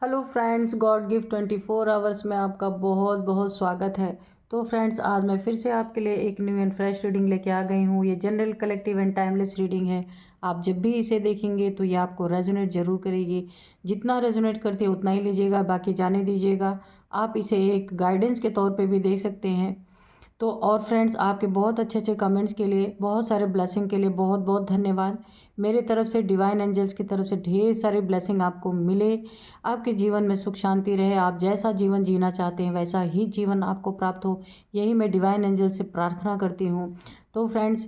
Hello friends, God gift 24 hours में आपका बहुत बहुत स्वागत है। तो फ्रेंड्स, आज मैं फिर से आपके लिए एक न्यू एंड फ्रेश रीडिंग लेके आ गई हूँ। ये general collective and timeless reading है। आप जब भी इसे देखेंगे तो ये आपको रेजोनेट ज़रूर करेगी। जितना रेजोनेट करती है उतना ही लीजिएगा, बाकी जाने दीजिएगा। आप इसे एक गाइडेंस के तौर पर भी देख सकते हैं। तो और फ्रेंड्स, आपके बहुत अच्छे अच्छे कमेंट्स के लिए, बहुत सारे ब्लेसिंग के लिए बहुत बहुत धन्यवाद। मेरे तरफ से, डिवाइन एंजल्स की तरफ से ढेर सारे ब्लेसिंग आपको मिले। आपके जीवन में सुख शांति रहे। आप जैसा जीवन जीना चाहते हैं वैसा ही जीवन आपको प्राप्त हो, यही मैं डिवाइन एंजल से प्रार्थना करती हूँ। तो फ्रेंड्स,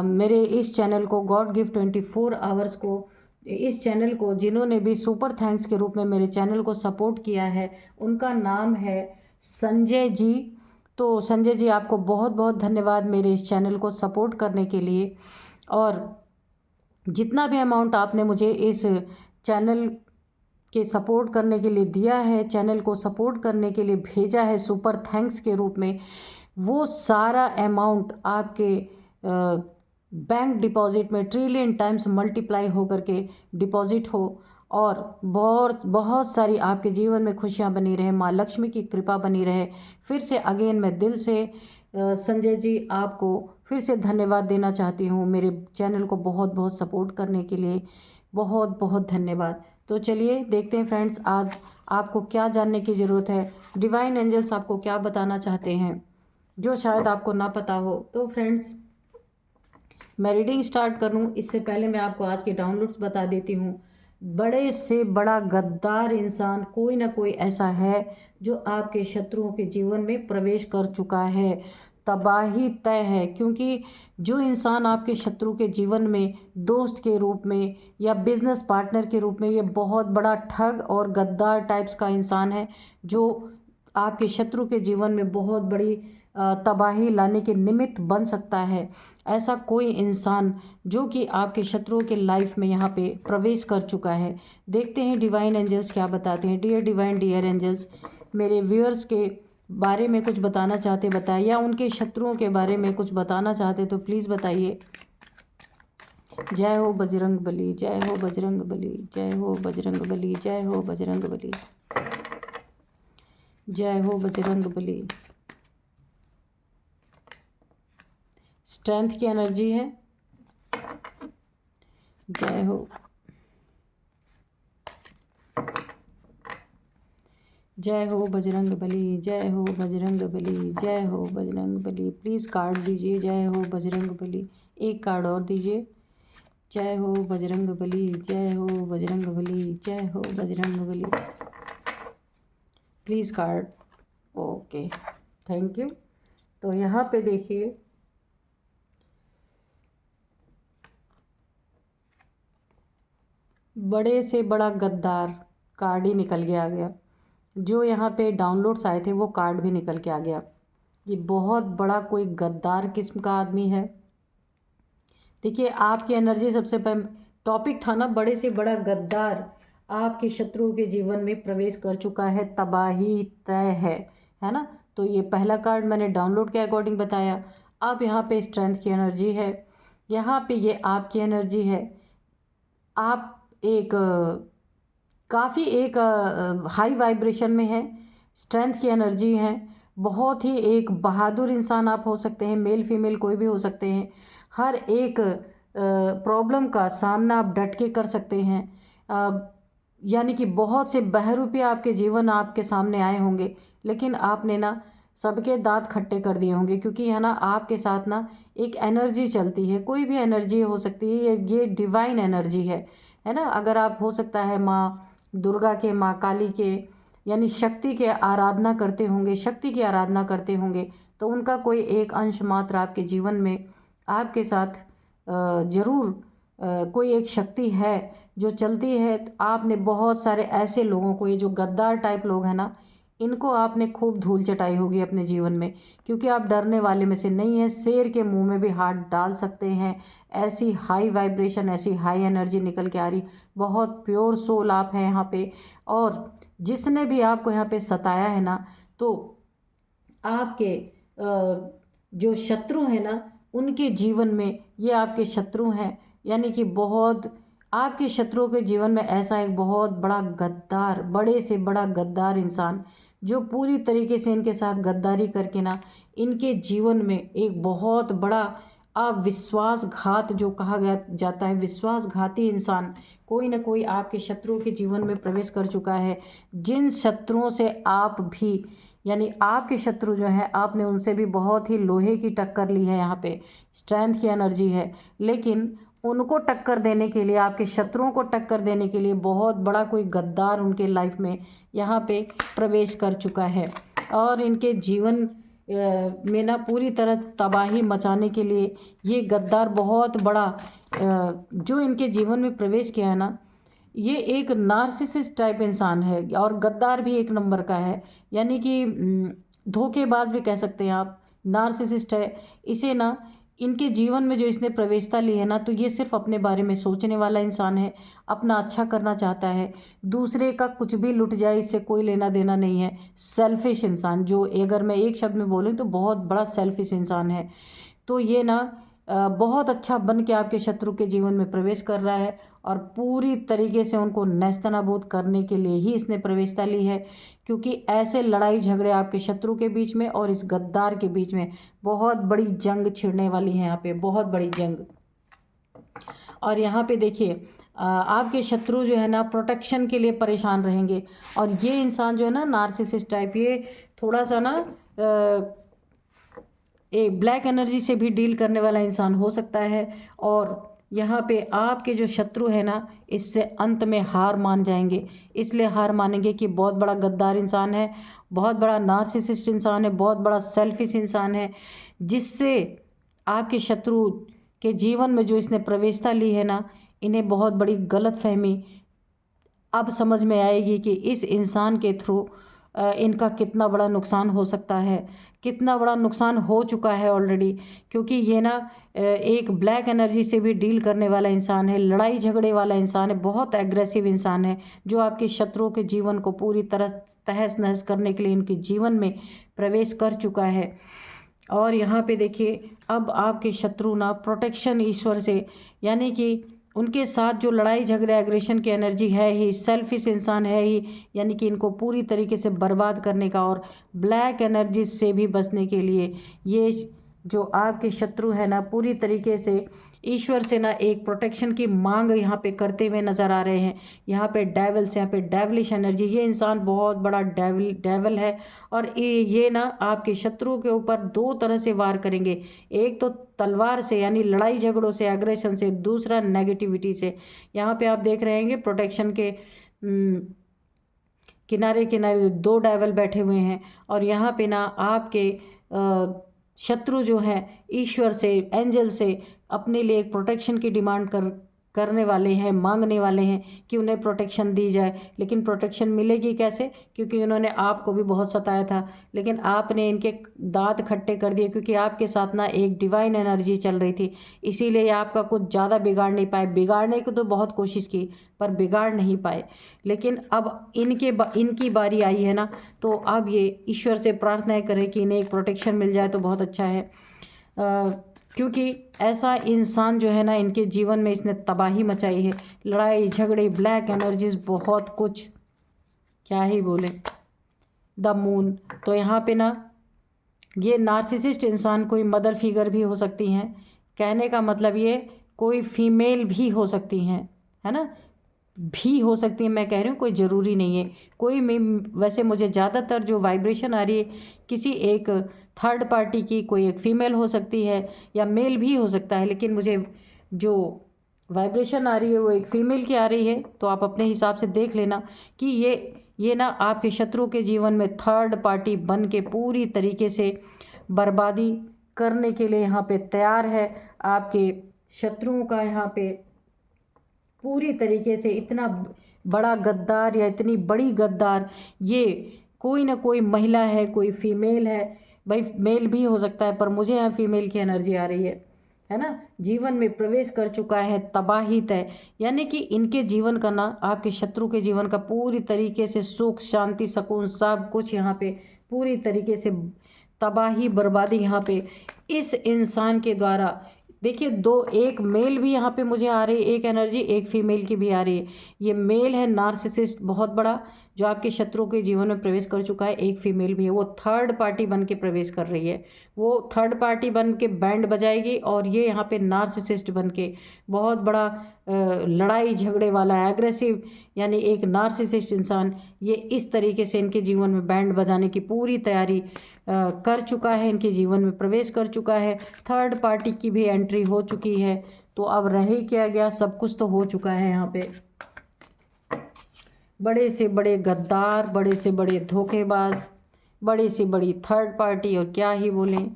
मेरे इस चैनल को, गॉड गिफ्ट 24 आवर्स को, इस चैनल को जिन्होंने भी सुपर थैंक्स के रूप में मेरे चैनल को सपोर्ट किया है, उनका नाम है संजय जी। तो संजय जी, आपको बहुत बहुत धन्यवाद मेरे इस चैनल को सपोर्ट करने के लिए। और जितना भी अमाउंट आपने मुझे इस चैनल के सपोर्ट करने के लिए दिया है, चैनल को सपोर्ट करने के लिए भेजा है सुपर थैंक्स के रूप में, वो सारा अमाउंट आपके बैंक डिपॉजिट में ट्रिलियन टाइम्स मल्टीप्लाई होकर के डिपॉजिट हो, और बहुत बहुत सारी आपके जीवन में खुशियां बनी रहे, माँ लक्ष्मी की कृपा बनी रहे। फिर से अगेन मैं दिल से संजय जी आपको फिर से धन्यवाद देना चाहती हूँ, मेरे चैनल को बहुत बहुत सपोर्ट करने के लिए। बहुत बहुत धन्यवाद। तो चलिए देखते हैं फ्रेंड्स, आज आपको क्या जानने की ज़रूरत है, डिवाइन एंजल्स आपको क्या बताना चाहते हैं जो शायद आपको ना पता हो। तो फ्रेंड्स, मैं रीडिंग स्टार्ट करूं इससे पहले मैं आपको आज के डाउनलोड्स बता देती हूं। बड़े से बड़ा गद्दार इंसान कोई ना कोई ऐसा है जो आपके शत्रुओं के जीवन में प्रवेश कर चुका है। तबाही तय है, क्योंकि जो इंसान आपके शत्रु के जीवन में दोस्त के रूप में या बिजनेस पार्टनर के रूप में, ये बहुत बड़ा ठग और गद्दार टाइप्स का इंसान है, जो आपके शत्रु के जीवन में बहुत बड़ी तबाही लाने के निमित्त बन सकता है। ऐसा कोई इंसान जो कि आपके शत्रुओं के लाइफ में यहाँ पे प्रवेश कर चुका है। देखते हैं डिवाइन एंजल्स क्या बताते हैं। डियर डिवाइन, डियर एंजल्स, मेरे व्यूअर्स के बारे में कुछ बताना चाहते बताइए, या उनके शत्रुओं के बारे में कुछ बताना चाहते तो प्लीज़ बताइए। जय हो बजरंग बली, जय हो बजरंग बली, जय हो बजरंग बली, जय हो बजरंग बली, जय हो बजरंग बली। स्ट्रेंथ की एनर्जी है। जय हो, जय हो बजरंग बली, जय हो बजरंग बली, जय हो बजरंग बली। प्लीज़ कार्ड दीजिए, जय हो बजरंग बली। एक कार्ड और दीजिए। जय हो बजरंग बली, जय हो बजरंग बली, जय हो Bajrang Bali. Please card. Okay, thank you. तो यहाँ पे देखिए, बड़े से बड़ा गद्दार कार्ड ही निकल के आ गया। जो यहाँ पे डाउनलोड्स आए थे वो कार्ड भी निकल के आ गया। ये बहुत बड़ा कोई गद्दार किस्म का आदमी है। देखिए, आपकी एनर्जी सबसे पहले टॉपिक था ना, बड़े से बड़ा गद्दार आपके शत्रुओं के जीवन में प्रवेश कर चुका है, तबाही तय है ना। तो ये पहला कार्ड मैंने डाउनलोड के अकॉर्डिंग बताया। अब यहाँ पे स्ट्रेंथ की एनर्जी है, यहाँ पे ये आपकी एनर्जी है। आप एक काफ़ी एक हाई वाइब्रेशन में है, स्ट्रेंथ की एनर्जी है। बहुत ही एक बहादुर इंसान आप हो सकते हैं, मेल फीमेल कोई भी हो सकते हैं। हर एक प्रॉब्लम का सामना आप डट के कर सकते हैं। यानी कि बहुत से बहरूपे आपके जीवन आपके सामने आए होंगे, लेकिन आपने ना सबके दांत खट्टे कर दिए होंगे, क्योंकि है ना आपके साथ ना एक एनर्जी चलती है। कोई भी एनर्जी हो सकती है, ये डिवाइन एनर्जी है ना। अगर आप हो सकता है माँ दुर्गा के, माँ काली के, यानी शक्ति के आराधना करते होंगे, शक्ति की आराधना करते होंगे, तो उनका कोई एक अंश मात्र आपके जीवन में आपके साथ ज़रूर कोई एक शक्ति है जो चलती है। तो आपने बहुत सारे ऐसे लोगों को, ये जो गद्दार टाइप लोग हैं ना, इनको आपने खूब धूल चटाई होगी अपने जीवन में, क्योंकि आप डरने वाले में से नहीं हैं। शेर के मुंह में भी हाथ डाल सकते हैं। ऐसी हाई वाइब्रेशन, ऐसी हाई एनर्जी निकल के आ रही। बहुत प्योर सोल आप हैं यहाँ पे। और जिसने भी आपको यहाँ पे सताया है ना, तो आपके जो शत्रु हैं ना, उनके जीवन में ये आपके शत्रु हैं, यानी कि बहुत आपके शत्रुओं के जीवन में ऐसा एक बहुत बड़ा गद्दार, बड़े से बड़ा गद्दार इंसान जो पूरी तरीके से इनके साथ गद्दारी करके ना इनके जीवन में एक बहुत बड़ा अविश्वासघात जो कहा गया जाता है, विश्वासघाती इंसान कोई ना कोई आपके शत्रुओं के जीवन में प्रवेश कर चुका है। जिन शत्रुओं से आप भी, यानी आपके शत्रु जो है, आपने उनसे भी बहुत ही लोहे की टक्कर ली है, यहाँ पे स्ट्रेंथ की एनर्जी है, लेकिन उनको टक्कर देने के लिए, आपके शत्रुओं को टक्कर देने के लिए बहुत बड़ा कोई गद्दार उनके लाइफ में यहाँ पे प्रवेश कर चुका है और इनके जीवन में ना पूरी तरह तबाही मचाने के लिए ये गद्दार बहुत बड़ा जो इनके जीवन में प्रवेश किया है ना, ये एक नार्सिसिस्ट टाइप इंसान है और गद्दार भी एक नंबर का है, यानी कि धोखेबाज भी कह सकते हैं आप, नार्सिसिस्ट है। इसे ना इनके जीवन में जो इसने प्रवेशता ली है ना, तो ये सिर्फ अपने बारे में सोचने वाला इंसान है, अपना अच्छा करना चाहता है, दूसरे का कुछ भी लुट जाए इससे कोई लेना देना नहीं है। सेल्फिश इंसान, जो अगर मैं एक शब्द में बोलूँ तो बहुत बड़ा सेल्फिश इंसान है। तो ये ना बहुत अच्छा बन के आपके शत्रु के जीवन में प्रवेश कर रहा है और पूरी तरीके से उनको नेस्तनाबूद करने के लिए ही इसने प्रवेशता ली है, क्योंकि ऐसे लड़ाई झगड़े आपके शत्रु के बीच में और इस गद्दार के बीच में बहुत बड़ी जंग छिड़ने वाली है, यहाँ पे बहुत बड़ी जंग। और यहाँ पे देखिए आपके शत्रु जो है ना प्रोटेक्शन के लिए परेशान रहेंगे और ये इंसान जो है ना नार्सिसिस्ट टाइप, ये थोड़ा सा ना एक ब्लैक एनर्जी से भी डील करने वाला इंसान हो सकता है और यहाँ पे आपके जो शत्रु है ना इससे अंत में हार मान जाएंगे। इसलिए हार मानेंगे कि बहुत बड़ा गद्दार इंसान है, बहुत बड़ा नार्सिसिस्ट इंसान है, बहुत बड़ा सेल्फिश इंसान है, जिससे आपके शत्रु के जीवन में जो इसने प्रवेशता ली है ना, इन्हें बहुत बड़ी गलतफहमी अब समझ में आएगी कि इस इंसान के थ्रू इनका कितना बड़ा नुकसान हो सकता है, कितना बड़ा नुकसान हो चुका है ऑलरेडी, क्योंकि ये ना एक ब्लैक एनर्जी से भी डील करने वाला इंसान है, लड़ाई झगड़े वाला इंसान है, बहुत एग्रेसिव इंसान है, जो आपके शत्रुओं के जीवन को पूरी तरह तहस नहस करने के लिए इनके जीवन में प्रवेश कर चुका है। और यहाँ पे देखिए अब आपके शत्रु ना प्रोटेक्शन ईश्वर से, यानी कि उनके साथ जो लड़ाई झगड़े एग्रेशन की एनर्जी है ही, सेल्फिश इंसान है ही, यानी कि इनको पूरी तरीके से बर्बाद करने का और ब्लैक एनर्जी से भी बचने के लिए ये जो आपके शत्रु है ना पूरी तरीके से ईश्वर से ना एक प्रोटेक्शन की मांग यहाँ पे करते हुए नज़र आ रहे हैं। यहाँ पे डेविल्स, यहाँ पे डेविलिश एनर्जी, ये इंसान बहुत बड़ा डेविल है और ये ना आपके शत्रुओं के ऊपर दो तरह से वार करेंगे, एक तो तलवार से यानी लड़ाई झगड़ों से, एग्रेशन से, दूसरा नेगेटिविटी से। यहाँ पे आप देख रहे हैं प्रोटेक्शन के किनारे किनारे दो डेविल बैठे हुए हैं और यहाँ पे ना आपके शत्रु जो हैं ईश्वर से, एंजल से अपने लिए एक प्रोटेक्शन की डिमांड करने वाले हैं, मांगने वाले हैं कि उन्हें प्रोटेक्शन दी जाए। लेकिन प्रोटेक्शन मिलेगी कैसे, क्योंकि उन्होंने आपको भी बहुत सताया था, लेकिन आपने इनके दांत खट्टे कर दिए, क्योंकि आपके साथ ना एक डिवाइन एनर्जी चल रही थी, इसीलिए आपका कुछ ज़्यादा बिगाड़ नहीं पाए। बिगाड़ने की तो बहुत कोशिश की पर बिगाड़ नहीं पाए। लेकिन अब इनकी बारी आई है ना, तो अब ये ईश्वर से प्रार्थना करें कि इन्हें एक प्रोटेक्शन मिल जाए तो बहुत अच्छा है, क्योंकि ऐसा इंसान जो है ना इनके जीवन में इसने तबाही मचाई है, लड़ाई झगड़े, ब्लैक एनर्जीज, बहुत कुछ, क्या ही बोले, द मून। तो यहाँ पे ना ये नार्सिसिस्ट इंसान कोई मदर फिगर भी हो सकती हैं, कहने का मतलब ये कोई फीमेल भी हो सकती हैं, है ना, भी हो सकती है, मैं कह रही हूँ कोई ज़रूरी नहीं है कोई। वैसे मुझे ज़्यादातर जो वाइब्रेशन आ रही है किसी एक थर्ड पार्टी की, कोई एक फ़ीमेल हो सकती है या मेल भी हो सकता है, लेकिन मुझे जो वाइब्रेशन आ रही है वो एक फ़ीमेल की आ रही है। तो आप अपने हिसाब से देख लेना कि ये ना आपके शत्रु के जीवन में थर्ड पार्टी बन के पूरी तरीके से बर्बादी करने के लिए यहाँ पे तैयार है। आपके शत्रुओं का यहाँ पे पूरी तरीके से इतना बड़ा गद्दार या इतनी बड़ी गद्दार, ये कोई ना कोई महिला है, कोई फीमेल है, भाई मेल भी हो सकता है पर मुझे यहाँ फीमेल की एनर्जी आ रही है ना, जीवन में प्रवेश कर चुका है, तबाही तय, यानी कि इनके जीवन का ना, आपके शत्रु के जीवन का पूरी तरीके से सुख शांति सुकून सब कुछ यहाँ पे पूरी तरीके से तबाही बर्बादी यहाँ पे इस इंसान के द्वारा देखिए दो, एक मेल भी यहाँ पे मुझे आ रही है एक एनर्जी, एक फीमेल की भी आ रही है। ये मेल है नार्सिसिस्ट बहुत बड़ा, जो आपके शत्रु के जीवन में प्रवेश कर चुका है। एक फीमेल भी है, वो थर्ड पार्टी बन के प्रवेश कर रही है। वो थर्ड पार्टी बन के बैंड बजाएगी, और ये यहाँ पे नार्सिसिस्ट बन के बहुत बड़ा लड़ाई झगड़े वाला एग्रेसिव, यानी एक नार्सिसिस्ट इंसान, ये इस तरीके से इनके जीवन में बैंड बजाने की पूरी तैयारी कर चुका है, इनके जीवन में प्रवेश कर चुका है। थर्ड पार्टी की भी एंट्री हो चुकी है। तो अब रह ही क्या गया, सब कुछ तो हो चुका है। यहाँ पे बड़े से बड़े गद्दार, बड़े से बड़े धोखेबाज, बड़ी से बड़ी थर्ड पार्टी, और क्या ही बोलें।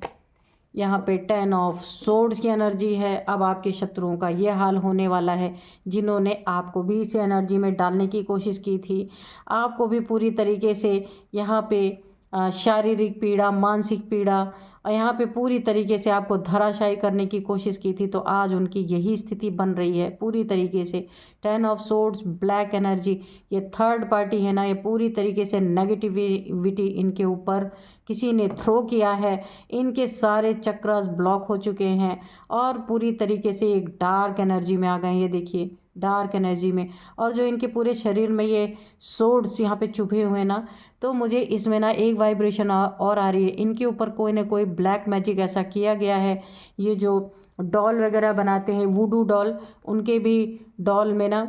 यहाँ पे 10 ऑफ सोर्ड्स की एनर्जी है। अब आपके शत्रुओं का ये हाल होने वाला है, जिन्होंने आपको भी इस एनर्जी में डालने की कोशिश की थी। आपको भी पूरी तरीके से यहाँ पे शारीरिक पीड़ा, मानसिक पीड़ा, और यहाँ पे पूरी तरीके से आपको धराशायी करने की कोशिश की थी। तो आज उनकी यही स्थिति बन रही है पूरी तरीके से। 10 ऑफ सोर्ड्स, ब्लैक एनर्जी, ये थर्ड पार्टी है ना, ये पूरी तरीके से नेगेटिविटी इनके ऊपर किसी ने थ्रो किया है। इनके सारे चक्रास ब्लॉक हो चुके हैं, और पूरी तरीके से एक डार्क एनर्जी में आ गए हैं। ये देखिए डार्क एनर्जी में, और जो इनके पूरे शरीर में ये सोर्ड्स यहाँ पे चुभे हुए ना, तो मुझे इसमें ना एक वाइब्रेशन और आ रही है। इनके ऊपर कोई ना कोई ब्लैक मैजिक ऐसा किया गया है। ये जो डॉल वगैरह बनाते हैं, वुडू डॉल, उनके भी डॉल में ना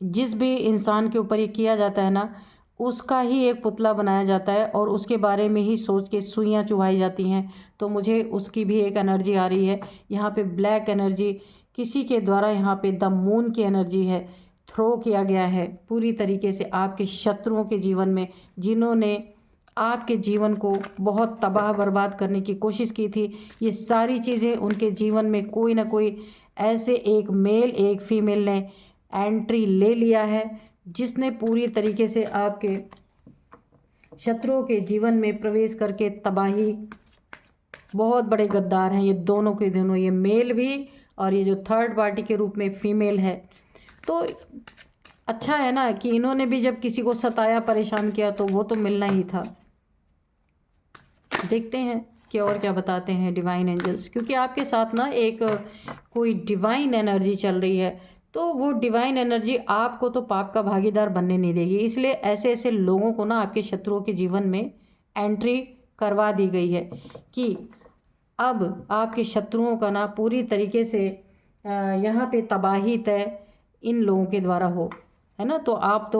जिस भी इंसान के ऊपर ये किया जाता है ना, उसका ही एक पुतला बनाया जाता है, और उसके बारे में ही सोच के सुइयाँ चुभाई जाती हैं। तो मुझे उसकी भी एक एनर्जी आ रही है। यहाँ पे ब्लैक एनर्जी किसी के द्वारा, यहाँ पे द मून की एनर्जी है, थ्रो किया गया है पूरी तरीके से आपके शत्रुओं के जीवन में, जिन्होंने आपके जीवन को बहुत तबाह बर्बाद करने की कोशिश की थी। ये सारी चीज़ें उनके जीवन में कोई ना कोई ऐसे एक मेल एक फीमेल ने एंट्री ले लिया है, जिसने पूरी तरीके से आपके शत्रुओं के जीवन में प्रवेश करके तबाही, बहुत बड़े गद्दार हैं ये दोनों के दोनों, ये मेल भी और ये जो थर्ड पार्टी के रूप में फीमेल है। तो अच्छा है ना कि इन्होंने भी जब किसी को सताया, परेशान किया, तो वो तो मिलना ही था। देखते हैं कि और क्या बताते हैं डिवाइन एंजल्स, क्योंकि आपके साथ ना एक कोई डिवाइन एनर्जी चल रही है। तो वो डिवाइन एनर्जी आपको तो पाप का भागीदार बनने नहीं देगी, इसलिए ऐसे ऐसे लोगों को ना आपके शत्रुओं के जीवन में एंट्री करवा दी गई है कि अब आपके शत्रुओं का ना पूरी तरीके से यहाँ पे तबाही तय इन लोगों के द्वारा हो, है ना। तो आप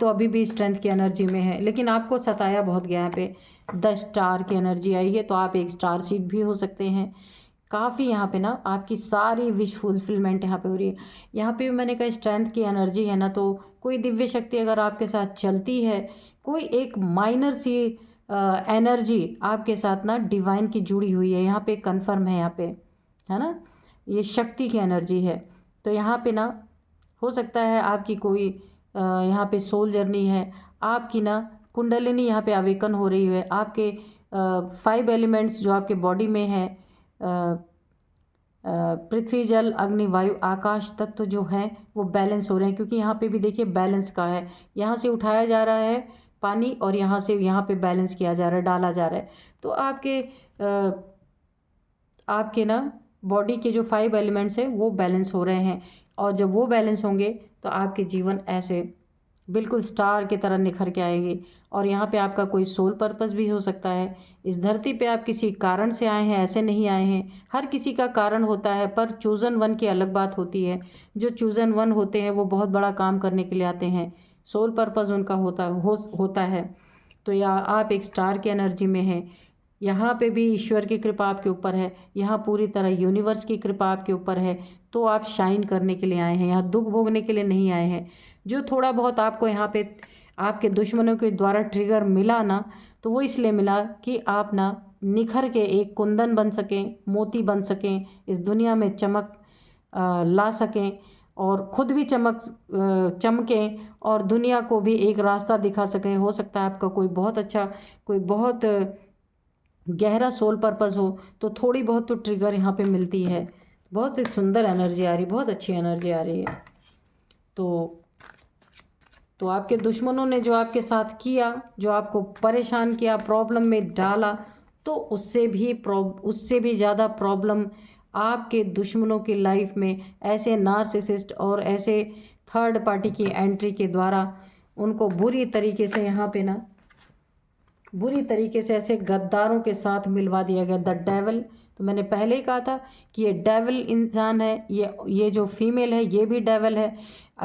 तो अभी भी स्ट्रेंथ की एनर्जी में है, लेकिन आपको सताया बहुत गया। यहाँ पे 10 स्टार की एनर्जी आई है, तो आप एक स्टार सीड भी हो सकते हैं। काफ़ी यहाँ पे ना आपकी सारी विश फुलफिलमेंट यहाँ पे हो रही है। यहाँ पे मैंने कहा स्ट्रेंथ की एनर्जी है ना, तो कोई दिव्य शक्ति अगर आपके साथ चलती है, कोई एक माइनर सी एनर्जी आपके साथ ना डिवाइन की जुड़ी हुई है, यहाँ पे कंफर्म है, यहाँ पे है ना, ये शक्ति की एनर्जी है। तो यहाँ पे ना हो सकता है आपकी कोई यहाँ पे सोल जर्नी है, आपकी ना कुंडलिनी यहाँ पे अवेकन हो रही है। आपके 5 एलिमेंट्स जो आपके बॉडी में है, पृथ्वी, जल, अग्नि, वायु, आकाश तत्व जो हैं वो बैलेंस हो रहे हैं, क्योंकि यहाँ पे भी देखिए बैलेंस का है। यहाँ से उठाया जा रहा है पानी, और यहाँ से यहाँ पे बैलेंस किया जा रहा है, डाला जा रहा है। तो आपके ना बॉडी के जो 5 एलिमेंट्स हैं वो बैलेंस हो रहे हैं, और जब वो बैलेंस होंगे तो आपके जीवन ऐसे बिल्कुल स्टार की तरह निखर के आएंगे। और यहाँ पे आपका कोई सोल पर्पस भी हो सकता है। इस धरती पे आप किसी कारण से आए हैं, ऐसे नहीं आए हैं। हर किसी का कारण होता है, पर चूज़न वन की अलग बात होती है। जो चूज़न वन होते हैं वो बहुत बड़ा काम करने के लिए आते हैं, सोल पर्पस उनका होता है। तो या आप एक स्टार की एनर्जी में हैं, यहाँ पे भी ईश्वर की कृपा आपके ऊपर है, यहाँ पूरी तरह यूनिवर्स की कृपा आपके ऊपर है। तो आप शाइन करने के लिए आए हैं, यहाँ दुख भोगने के लिए नहीं आए हैं। जो थोड़ा बहुत आपको यहाँ पे आपके दुश्मनों के द्वारा ट्रिगर मिला ना, तो वो इसलिए मिला कि आप ना निखर के एक कुंदन बन सकें, मोती बन सकें, इस दुनिया में चमक ला सकें, और ख़ुद भी चमकें, और दुनिया को भी एक रास्ता दिखा सकें। हो सकता है आपका कोई बहुत अच्छा, कोई बहुत गहरा सोल पर्पस हो, तो थोड़ी बहुत तो ट्रिगर यहाँ पे मिलती है। बहुत ही सुंदर एनर्जी आ रही, बहुत अच्छी एनर्जी आ रही है। तो आपके दुश्मनों ने जो आपके साथ किया, जो आपको परेशान किया, प्रॉब्लम में डाला, तो उससे भी ज़्यादा प्रॉब्लम आपके दुश्मनों की लाइफ में ऐसे नार्सिसिस्ट और ऐसे थर्ड पार्टी की एंट्री के द्वारा उनको बुरी तरीके से यहाँ पे ना बुरी तरीके से ऐसे गद्दारों के साथ मिलवा दिया गया। द डेविल, तो मैंने पहले ही कहा था कि ये डेविल इंसान है, ये जो फीमेल है ये भी डेविल है।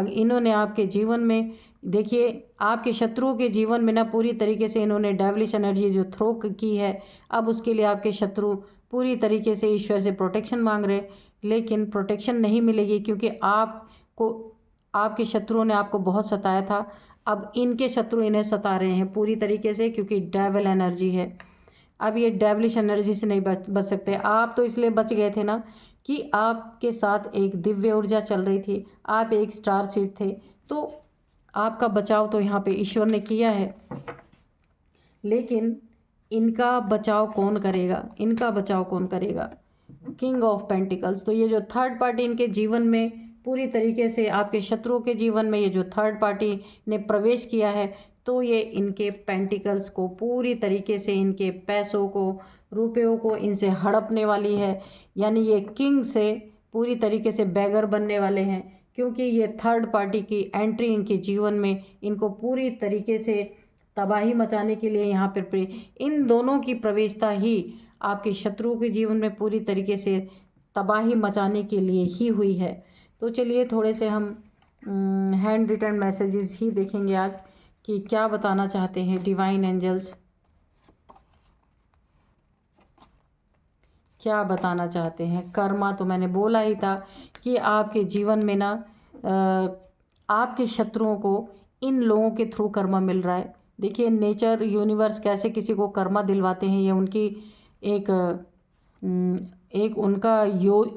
इन्होंने आपके जीवन में देखिए, आपके शत्रुओं के जीवन में ना पूरी तरीके से इन्होंने डेविलिश एनर्जी जो थ्रो की है। अब उसके लिए आपके शत्रु पूरी तरीके से ईश्वर से प्रोटेक्शन मांग रहे, लेकिन प्रोटेक्शन नहीं मिलेगी क्योंकि आपके शत्रुओं ने आपको बहुत सताया था। अब इनके शत्रु इन्हें सता रहे हैं पूरी तरीके से, क्योंकि डेविल एनर्जी है। अब ये डेविलिश एनर्जी से नहीं बच सकते। आप तो इसलिए बच गए थे ना कि आपके साथ एक दिव्य ऊर्जा चल रही थी, आप एक स्टार सीड थे, तो आपका बचाव तो यहाँ पे ईश्वर ने किया है। लेकिन इनका बचाव कौन करेगा? इनका बचाव कौन करेगा? King of pentacles. तो ये जो थर्ड पार्टी इनके जीवन में पूरी तरीके से, आपके शत्रुओं के जीवन में ये जो थर्ड पार्टी ने प्रवेश किया है, तो ये इनके पेंटिकल्स को पूरी तरीके से, इनके पैसों को, रुपयों को इनसे हड़पने वाली है। यानी ये किंग से पूरी तरीके से बैगर बनने वाले हैं, क्योंकि ये थर्ड पार्टी की एंट्री इनके जीवन में इनको पूरी तरीके से तबाही मचाने के लिए यहाँ पर इन दोनों की प्रवेशता ही आपके शत्रुओं के जीवन में पूरी तरीके से तबाही मचाने के लिए ही हुई है। तो चलिए थोड़े से हम हैंड रिटन मैसेजेस ही देखेंगे आज कि क्या बताना चाहते हैं डिवाइन एंजल्स, क्या बताना चाहते हैं। कर्मा तो मैंने बोला ही था कि आपके जीवन में ना आपके शत्रुओं को इन लोगों के थ्रू कर्मा मिल रहा है। देखिए नेचर, यूनिवर्स कैसे किसी को कर्मा दिलवाते हैं, ये उनकी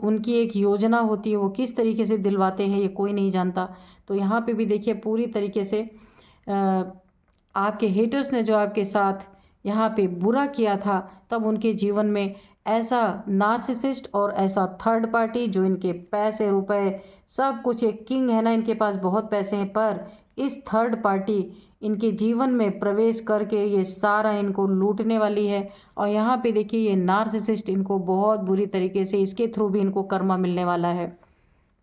उनकी एक योजना होती है। वो किस तरीके से दिलवाते हैं ये कोई नहीं जानता। तो यहाँ पे भी देखिए पूरी तरीके से आपके हेटर्स ने जो आपके साथ यहाँ पे बुरा किया था, तब उनके जीवन में ऐसा नार्सिसिस्ट और ऐसा थर्ड पार्टी जो इनके पैसे रुपए सब कुछ, एक किंग है ना, इनके पास बहुत पैसे हैं, पर इस थर्ड पार्टी इनके जीवन में प्रवेश करके ये सारा इनको लूटने वाली है। और यहाँ पे देखिए ये नार्सिसिस्ट इनको बहुत बुरी तरीके से, इसके थ्रू भी इनको कर्मा मिलने वाला है।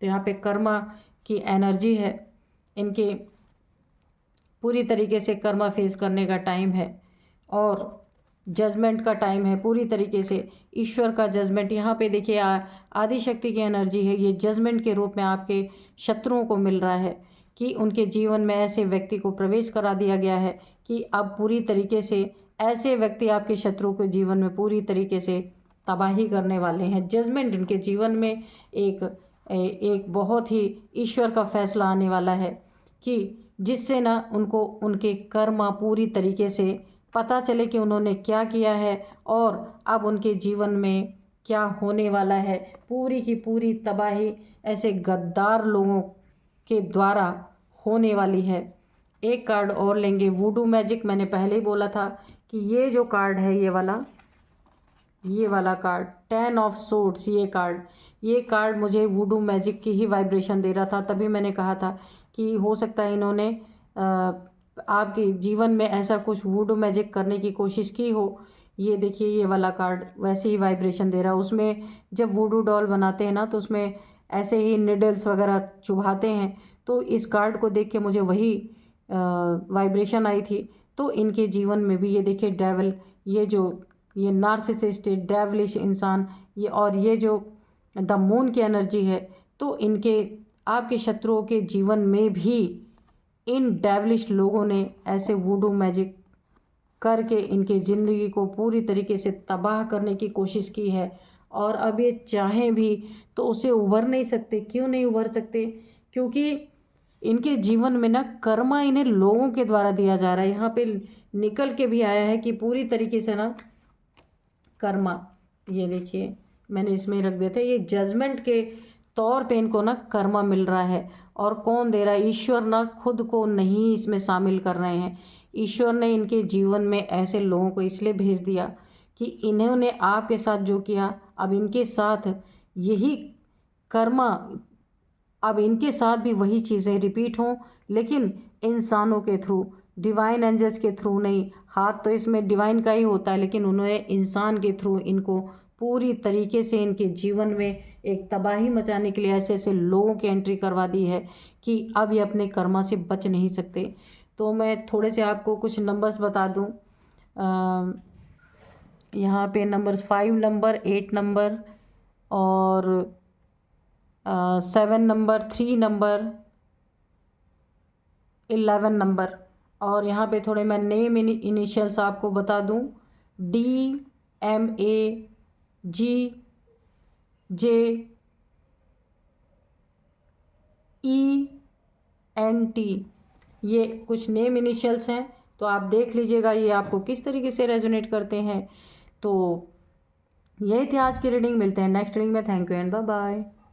तो यहाँ पे कर्मा की एनर्जी है, इनके पूरी तरीके से कर्मा फेस करने का टाइम है और जजमेंट का टाइम है। पूरी तरीके से ईश्वर का जजमेंट यहाँ पे देखिए आदि शक्ति की एनर्जी है। ये जजमेंट के रूप में आपके शत्रुओं को मिल रहा है कि उनके जीवन में ऐसे व्यक्ति को प्रवेश करा दिया गया है कि अब पूरी तरीके से ऐसे व्यक्ति आपके शत्रु के जीवन में पूरी तरीके से तबाही करने वाले हैं। जजमेंट इनके जीवन में एक बहुत ही ईश्वर का फैसला आने वाला है कि जिससे ना उनको उनके कर्म पूरी तरीके से पता चले कि उन्होंने क्या किया है और अब उनके जीवन में क्या होने वाला है। पूरी की पूरी तबाही ऐसे गद्दार लोगों के द्वारा होने वाली है। एक कार्ड और लेंगे, वुडू मैजिक। मैंने पहले ही बोला था कि ये जो कार्ड है, ये वाला कार्ड 10 ऑफ सोर्ड्स, ये कार्ड मुझे वुडू मैजिक की ही वाइब्रेशन दे रहा था। तभी मैंने कहा था कि हो सकता है इन्होंने आपके जीवन में ऐसा कुछ वुडू मैजिक करने की कोशिश की हो। ये देखिए ये वाला कार्ड वैसे ही वाइब्रेशन दे रहा है। उसमें जब वुडू डॉल बनाते हैं ना, तो उसमें ऐसे ही निडल्स वगैरह चुभाते हैं। तो इस कार्ड को देख के मुझे वही वाइब्रेशन आई थी। तो इनके जीवन में भी ये देखिए डेविल, ये नार्सिसिस्ट डेविलिश इंसान, ये और ये जो द मून की एनर्जी है, तो इनके आपके शत्रुओं के जीवन में भी इन डेविलिश लोगों ने ऐसे वुडू मैजिक करके इनके ज़िंदगी को पूरी तरीके से तबाह करने की कोशिश की है। और अब ये चाहें भी तो उसे उभर नहीं सकते। क्यों नहीं उभर सकते? क्योंकि इनके जीवन में ना कर्मा इन्हें लोगों के द्वारा दिया जा रहा है। यहाँ पे निकल के भी आया है कि पूरी तरीके से ना कर्मा, ये देखिए मैंने इसमें रख दिया था, ये जजमेंट के तौर पे इनको ना कर्मा मिल रहा है। और कौन दे रहा है? ईश्वर ना खुद को नहीं इसमें शामिल कर रहे हैं। ईश्वर ने इनके जीवन में ऐसे लोगों को इसलिए भेज दिया कि इन्होंने आपके साथ जो किया, अब इनके साथ यही कर्मा, अब इनके साथ भी वही चीज़ें रिपीट हों, लेकिन इंसानों के थ्रू। डिवाइन एंजल्स के थ्रू नहीं, हाथ तो इसमें डिवाइन का ही होता है, लेकिन उन्होंने इंसान के थ्रू इनको पूरी तरीके से इनके जीवन में एक तबाही मचाने के लिए ऐसे ऐसे लोगों की एंट्री करवा दी है कि अब ये अपने कर्मा से बच नहीं सकते। तो मैं थोड़े से आपको कुछ नंबर्स बता दूं। यहाँ पे नंबर्स 5 नंबर, 8 नंबर और 7 नंबर, 3 नंबर, 11 नंबर, और यहाँ पे थोड़े मैं नेम इनिशियल्स आपको बता दूं। DMAGJENT, ये कुछ नेम इनिशियल्स हैं। तो आप देख लीजिएगा ये आपको किस तरीके से रेजोनेट करते हैं। तो यही थी आज की रीडिंग। मिलते हैं नेक्स्ट रीडिंग में। Thank you and bye bye.